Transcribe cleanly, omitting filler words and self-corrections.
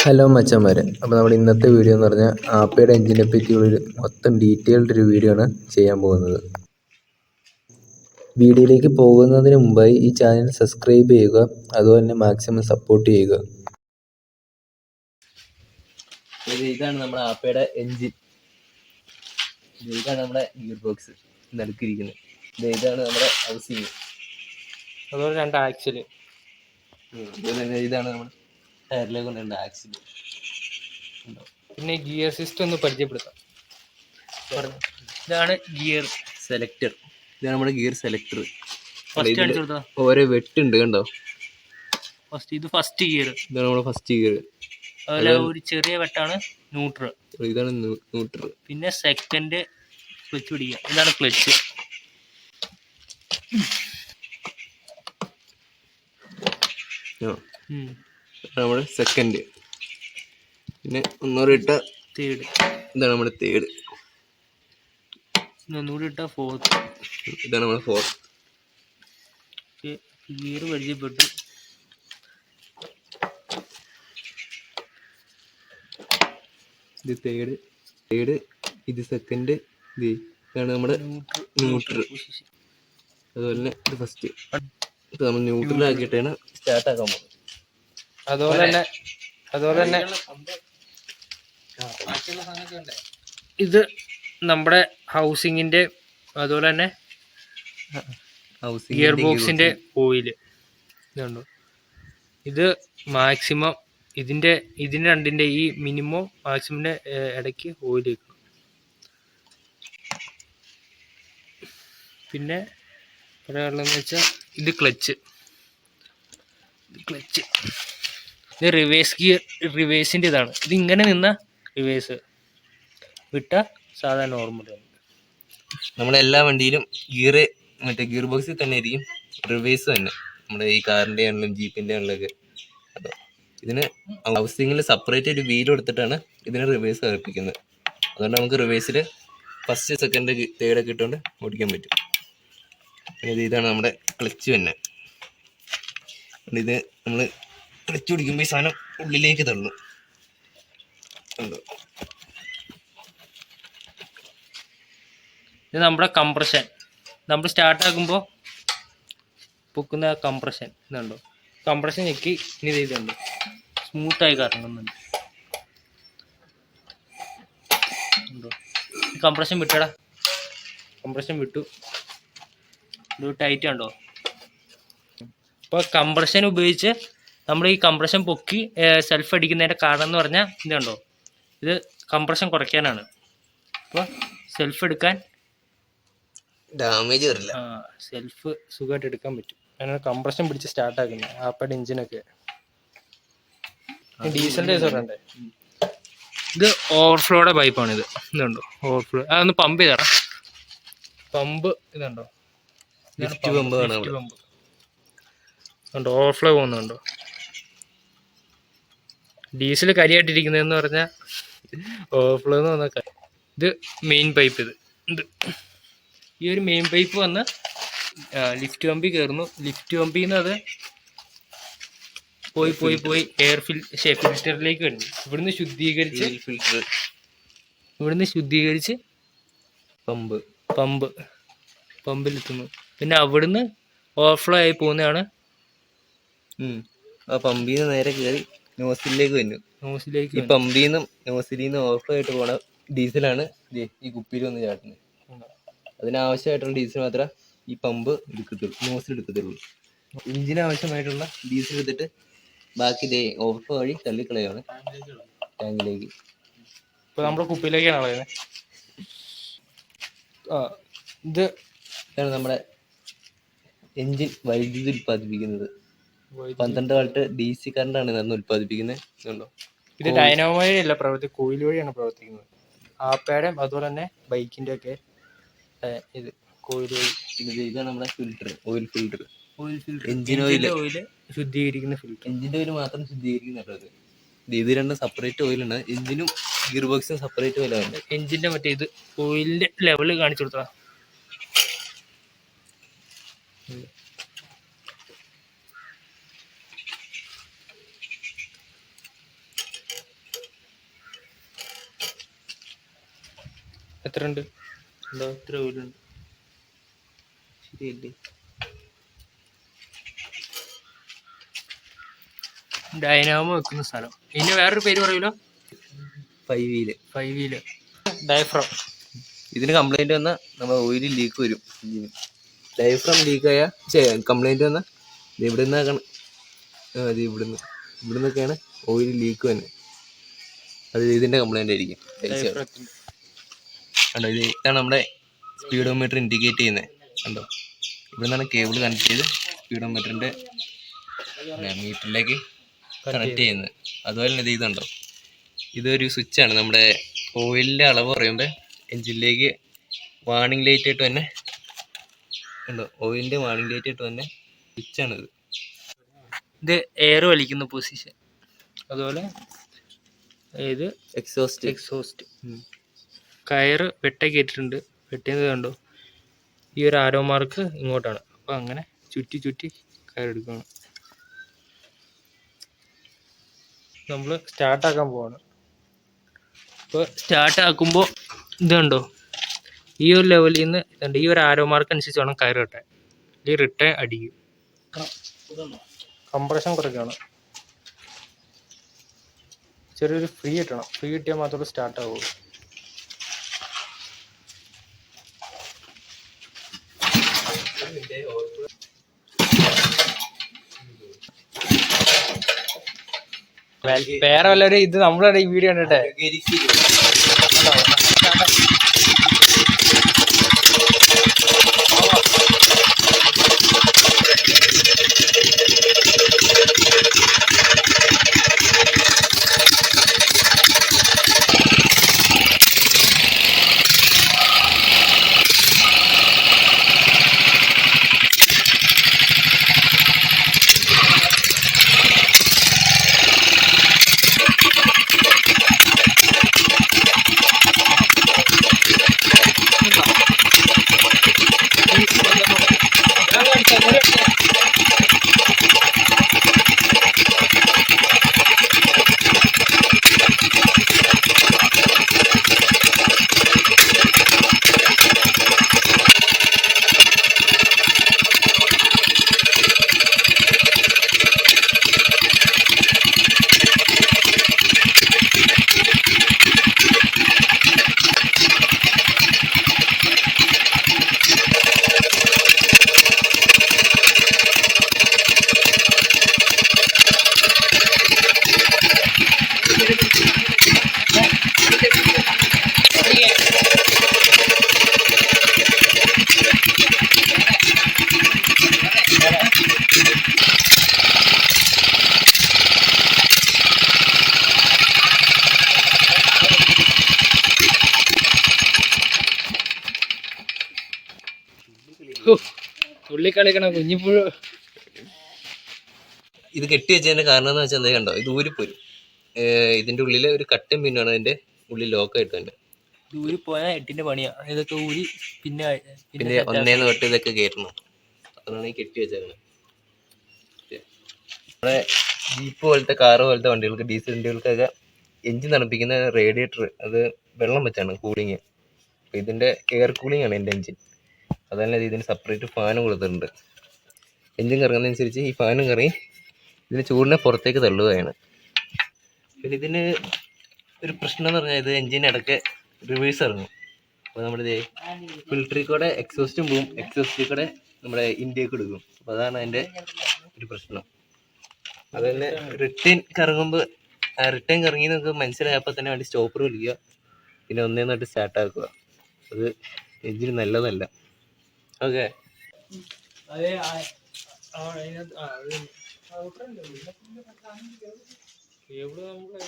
Hello മച്ചാന്മാരെ, അപ്പോൾ നമ്മുടെ ഇന്നത്തെ വീഡിയോ എന്ന് പറഞ്ഞാൽ ആപ്പയുടെ എഞ്ചിനെ പറ്റിയുള്ളൊരു മൊത്തം ഡീറ്റെയിൽഡ് ഒരു വീഡിയോ ആണ് ചെയ്യാൻ പോകുന്നത്. വീഡിയോയിലേക്ക് പോകുന്നതിന് മുമ്പായി ഈ ചാനൽ സബ്സ്ക്രൈബ് ചെയ്യുക, അതുപോലെ തന്നെ മാക്സിമം സപ്പോർട്ട് ചെയ്യുക. ഇതാണ് നമ്മുടെ ആപ്പയുടെ എഞ്ചിൻ. ഇതാണ് നമ്മുടെ ഗിയർ ബോക്സ് നടുക്കിരിക്കുന്നത്. ഇതാണ് നമ്മുടെ ഹൗസിങ്, അതുപോലെ രണ്ട് ആക്സില്. ഇതാണ് നമ്മുടെ ടയറിലേക്ക് കൊണ്ടുവരുന്ന ആക്സിൽ. പിന്നെ ഗിയർ സിസ്റ്റം ഒന്ന് പരിചയപ്പെടുത്താം. ഇതാണ് ഗിയർ സെലക്ടർ. ഇതാണ് നമ്മുടെ ഗിയർ സെലക്ടർ. ഓരോ വെട്ടുണ്ട് കണ്ടോ. ഇത് ഫസ്റ്റ് ഗിയർ. ഇതാണ് നമ്മുടെ ഫസ്റ്റ് ഗിയർ. അതുപോലെ ഒരു ചെറിയ വെട്ടാണ് ന്യൂട്രൽ. ഇതാണ് ന്യൂട്രൽ. പിന്നെ സെക്കൻഡ് ക്ലച്ച് പിടിക്കുക. ഇതാണ് ക്ലച്ച്. നമ്മുടെ സെക്കൻഡ്. പിന്നെ ഒന്നൂടെ ഇട്ട തേർഡ്. ഇതാണ് നമ്മുടെ തേർഡ്. ഒന്നുകൂടി ഇട്ട ഫോർത്ത്. ഇതാണ് നമ്മുടെ ഫോർത്ത്. ഗിയർ പരിചയപ്പെട്ടു. ഇത് തേർഡ്, ഇത് സെക്കൻഡ്, ഇതാണ് നമ്മുടെ ന്യൂട്രൽ. അതുപോലെ തന്നെ ഇത് ഫസ്റ്റ്. ഇത് നമ്മൾ ന്യൂട്രൽ ആക്കിയിട്ടാണ് സ്റ്റാർട്ട് ആക്കാൻ പോകുന്നത്. അതുപോലെ തന്നെ ഇത് നമ്മുടെ ഹൗസിങ്ങിന്റെ, അതുപോലെ തന്നെ ഗിയർ ബോക്സിന്റെ ഓയില് ഇതുണ്ടോ. ഇത് മാക്സിമം ഇതിന്റെ രണ്ടിന്റെ ഈ മിനിമം മാക്സിമിന്റെ ഇടയ്ക്ക് ഓയിൽ വെക്കണം. പിന്നെ പറയാനുള്ളതെന്ന് വെച്ചാൽ ഇത് ക്ലച്ച്. ഇത് റിവേഴ്സ് ഗിയർ, റിവേഴ്സിൻ്റെ ഇതാണ്. ഇത് ഇങ്ങനെ നിന്ന റിവേഴ്സ്, വിട്ട സാധാരണ നോർമൽ. നമ്മുടെ എല്ലാ വണ്ടിയിലും ഗിയർ ബോക്സിൽ തന്നെ ആയിരിക്കും റിവേഴ്സ് തന്നെ. നമ്മുടെ ഈ കാറിൻ്റെ ആണെങ്കിലും ജീപ്പിൻ്റെ ആണെങ്കിലൊക്കെ. അപ്പോൾ ഇതിന് ഹൗസിങ്ങിൽ സെപ്പറേറ്റ് ഒരു വീൽ എടുത്തിട്ടാണ് ഇതിന് റിവേഴ്സ് കളിപ്പിക്കുന്നത്. അതുകൊണ്ട് നമുക്ക് റിവേഴ്സിൽ ഫസ്റ്റ് സെക്കൻഡ് തേർഡൊക്കെ ഇട്ടുകൊണ്ട് ഓടിക്കാൻ പറ്റും. പിന്നെ ഇതാണ് നമ്മുടെ ക്ലച്ച് തന്നെ. ഇത് നമ്മൾ ക്ലച്ച് പിടിക്കുമ്പോൾ ഈ സാധനം ഉള്ളിലേക്ക് തള്ളും. ഇത് നമ്മുടെ കംപ്രഷൻ. നമ്മൾ സ്റ്റാർട്ട് ആക്കുമ്പോൾ പൊക്കുന്ന കംപ്രഷൻ ഇതുണ്ടോ. കംപ്രഷൻ ഞെക്കി ഇനി ഇതുണ്ട് സ്മൂത്തായി കറങ്ങുന്നുണ്ട്. കംപ്രഷൻ വിട്ടടാ. കംപ്രഷൻ വിട്ടു. ഇത് ടൈറ്റ് ഉണ്ടോ. ഇപ്പോൾ കംപ്രഷൻ ഉപയോഗിച്ച് നമ്മൾ ഈ കംപ്രഷൻ പൊക്കി സെൽഫ് അടിക്കുന്നതിൻ്റെ കാരണം എന്ന് പറഞ്ഞാൽ ഇതുണ്ടോ, ഇത് കംപ്രഷൻ കുറയ്ക്കാനാണ്. അപ്പോൾ സെൽഫ് എടുക്കാൻ ഡാമേജ് വരില്ല. സെൽഫ് സുഖമായിട്ട് എടുക്കാൻ പറ്റും. അങ്ങനെ കംപ്രഷൻ പിടിച്ച് സ്റ്റാർട്ട് ആക്കുന്നത് ആപ്പയുടെ എഞ്ചിനൊക്കെ. ഡീസലിൻ്റെ കേസുണ്ട്. ഇത് ഓവർഫ്ലോയുടെ പൈപ്പാണ്. ഇതുണ്ടോ ഓവർഫ്ലോ. അതൊന്ന് പമ്പ് ചെയ്തറ. പമ്പ് ഇതുണ്ടോ, പമ്പ് ഉണ്ടോ, ഓവർഫ്ലോ പോകുന്നുണ്ടോ. ഡീസൽ കരിയായിട്ടിരിക്കുന്നതെന്ന് പറഞ്ഞാൽ ഓവർഫ്ലോ എന്ന് പറഞ്ഞാൽ ഇത് മെയിൻ പൈപ്പ്. ഇത് ഈ ഒരു മെയിൻ പൈപ്പ് വന്ന് ലിഫ്റ്റ് പമ്പിൽ കയറുന്നു. ലിഫ്റ്റ് പമ്പിൽ നിന്ന് അത് പോയി എയർ ഫിൽറ്ററിലേക്ക് വരുന്നു. ഇവിടുന്ന് ശുദ്ധീകരിച്ച് പമ്പിലെത്തുന്നു. പിന്നെ അവിടുന്ന് ഓവർഫ്ലോ ആയി പോകുന്നതാണ്. ആ പമ്പിൽ നിന്ന് നേരെ കയറി നോസിലേക്ക് വന്നു. ഈ പമ്പിൽ നിന്നും നോസിലിൽ നിന്ന് ഓവർഫ്ലോ ആയിട്ട് പോണ ഡീസലാണ് ഈ കുപ്പിയിൽ വന്ന് ചാട്ടുന്നത്. അതിനാവശ്യമായിട്ടുള്ള ഡീസൽ മാത്രമേ ഈ പമ്പ് എടുക്കത്തുള്ളൂ, നോസിൽ എടുക്കത്തുള്ളൂ. എഞ്ചിന് ആവശ്യമായിട്ടുള്ള ഡീസൽ എടുത്തിട്ട് ബാക്കി ഓവർഫ്ലോ വഴി തള്ളിക്കളയാണ് ടാങ്കിലേക്ക്. ഇപ്പോൾ നമ്മുടെ കുപ്പിയിലേക്കാണ് കളയുന്നത്. ഇതാണ് നമ്മുടെ എഞ്ചിൻ വൈദ്യുതി ഉൽപ്പാദിപ്പിക്കുന്നത്. 12 വോൾട്ട് DC കറണ്ടാണ് ഇതിനകത്ത് ഉൽപ്പാദിപ്പിക്കുന്നത്. ഇതുണ്ടോ, ഇത് ഡൈനാമോ വഴിയല്ല കോയിൽ വഴിയാണ് പ്രവർത്തിക്കുന്നത്. ആപ്പയുടെ അതുപോലെ തന്നെ ബൈക്കിൻ്റെ ഒക്കെ ഇത് കോയിൽ വഴി. ഇതാണ് നമ്മുടെ filter, oil filter. Engine oil ശുദ്ധീകരിക്കുന്ന ഫിൽറ്റർ. എഞ്ചിൻ്റെ ഓയിൽ മാത്രം ശുദ്ധീകരിക്കുന്നുള്ളത്. ഇത് രണ്ടും സെപ്പറേറ്റ് ഓയിലാണ്. എഞ്ചിനും ഗിയർ ബോക്സും സെപ്പറേറ്റ് ഓയിലാണ്. എഞ്ചിൻ്റെ മറ്റേ ഇത് ഓയിലിൻ്റെ ലെവൽ കാണിച്ചു കൊടുത്താ. എത്ര ഉണ്ട്? എന്താ ഇത്ര വീലുണ്ട്? ശരിയല്ലേ? ഡൈനാമോ വെക്കുന്ന സ്ഥലം. ഇനി വേറൊരു പേര് പറയൂലോ? 5 വീല്. 5 വീല്. ഡയഫ്രം. ഇതിന് കംപ്ലൈന്റ് വന്നാൽ നമ്മൾ ഓയിൽ ലീക്ക് വരും. ഡയഫ്രം ലീക്കായ കംപ്ലൈന്റ് വന്നാൽ ഇവിടെ നിന്നാണ് അത് ഇവിടുന്നൊക്കെയാണ് ഓയിൽ ലീക്ക് തന്നെ. അത് ഇതിൻ്റെ കംപ്ലൈൻ്റ് ആയിരിക്കും. കണ്ടോ, ഇതാണ് നമ്മുടെ സ്പീഡോമീറ്റർ ഇൻഡിക്കേറ്റ് ചെയ്യുന്നത്. കണ്ടോ, ഇവിടെ നിന്നാണ് കേബിൾ കണക്ട് ചെയ്ത് സ്പീഡോമീറ്ററിൻ്റെ മീറ്ററിലേക്ക് കണക്ട് ചെയ്യുന്നത്. അതുപോലെ തന്നെ ഇതുണ്ടോ, ഇതൊരു സ്വിച്ചാണ്. നമ്മുടെ ഓയിലിൻ്റെ അളവ് പറയുമ്പോൾ എഞ്ചിനിലേക്ക് വാർണിംഗ് ലൈറ്റ് ആയിട്ട് തന്നെ ഉണ്ടോ, ഓയിലിൻ്റെ വാർണിംഗ് ലൈറ്റ് ആയിട്ട് തന്നെ സ്വിച്ചാണിത്. ഇത് എയർ വലിക്കുന്ന പൊസിഷൻ. അതുപോലെ ഇത് എക്സോസ്റ്റ്. കയറ് വെട്ട കയറ്റിട്ടുണ്ട്. വെട്ടിയത് കണ്ടോ, ഈ ഒരു ആരോ മാർക്ക് ഇങ്ങോട്ടാണ്. അപ്പോൾ അങ്ങനെ ചുറ്റി കയറെടുക്കുകയാണ്. നമ്മൾ സ്റ്റാർട്ടാക്കാൻ പോവാണ്. ഇപ്പോൾ സ്റ്റാർട്ടാക്കുമ്പോൾ ഇത് കണ്ടോ, ഈ ഒരു ലെവലിൽ നിന്ന് ഈ ഒരു ആരോ മാർക്ക് അനുസരിച്ച് വേണം കയറ് കെട്ടാൻ. ഈ റിട്ടേൺ അടിക്കും. കംപ്രഷൻ കുറയ്ക്കുകയാണ്. ചെറിയൊരു ഫ്രീ കിട്ടണം. ഫ്രീ കിട്ടിയാൽ മാത്രമേ സ്റ്റാർട്ട് ആവുള്ളൂ. വേറെ വല്ലവരും ഇത് നമ്മളാണ് ഈ വീഡിയോ കണ്ടിട്ടെ. തുള്ളി കളിക്കണ കുഞ്ഞിപ്പുഴു. ഇത് കെട്ടി വെച്ചതിന്റെ കാരണം എന്ന് വെച്ചാൽ എന്താ കണ്ടോ, ഇത് ഊരിപ്പോരും. ഇതിന്റെ ഉള്ളിൽ ഒരു കട്ടും പിന്നാണ് അതിന്റെ ഉള്ളിൽ ലോക്കായിട്ട് തന്നെ. ഊരി പോയാൽ 8ന്റെ പണിയാ. ഇതൊക്കെ ഊരി പിന്നെ 1 തൊട്ട് ഇതൊക്കെ കയറ്റണം. അതാണ് ഈ കെട്ടി വെച്ചേക്കുന്നത്. നമ്മുടെ ജീപ്പ് പോലത്തെ കാറ് പോലത്തെ വണ്ടികൾക്ക്, ഡീസൽ വണ്ടികൾക്കൊക്കെ എഞ്ചിൻ തണുപ്പിക്കുന്ന റേഡിയേറ്റർ, അത് വെള്ളം വെച്ചാണ് കൂളിങ്. അപ്പോൾ ഇതിൻ്റെ എയർ കൂളിംഗ് ആണ് എൻ്റെ എഞ്ചിൻ. അതല്ല, ഇതിന് സെപ്പറേറ്റ് ഫാനും കൊടുത്തിട്ടുണ്ട്. എഞ്ചിൻ കറങ്ങുന്നതനുസരിച്ച് ഈ ഫാനും കറങ്ങി ഇതിന് ചൂടിനെ പുറത്തേക്ക് തള്ളുകയാണ്. പിന്നെ ഇതിന് ഒരു പ്രശ്നം എന്ന് പറഞ്ഞാൽ ഇത് എഞ്ചിൻ ഇടയ്ക്ക് റിവേഴ്സ് ഇറങ്ങും. അപ്പോൾ നമ്മുടെ ഫിൽറ്ററിൽ കൂടെ എക്സോസ്റ്റും പോവും, എക്സോസ്റ്റിൽ കൂടെ നമ്മുടെ ഇന്ത്യക്ക് എടുക്കും. അപ്പോൾ അതാണ് അതിൻ്റെ ഒരു പ്രശ്നം. അത് തന്നെ റിട്ടേൺ കറങ്ങുമ്പോൾ റിട്ടേൺ കറങ്ങി നമുക്ക് മനസ്സിലായപ്പോൾ തന്നെ വേണ്ടി സ്റ്റോപ്പർ വിളിക്കുക, പിന്നെ 1 തൊട്ട് സ്റ്റാർട്ടാക്കുക. അത് എഞ്ചിന് നല്ലതല്ല. ഓക്കെ, കേബിള് നമ്മള്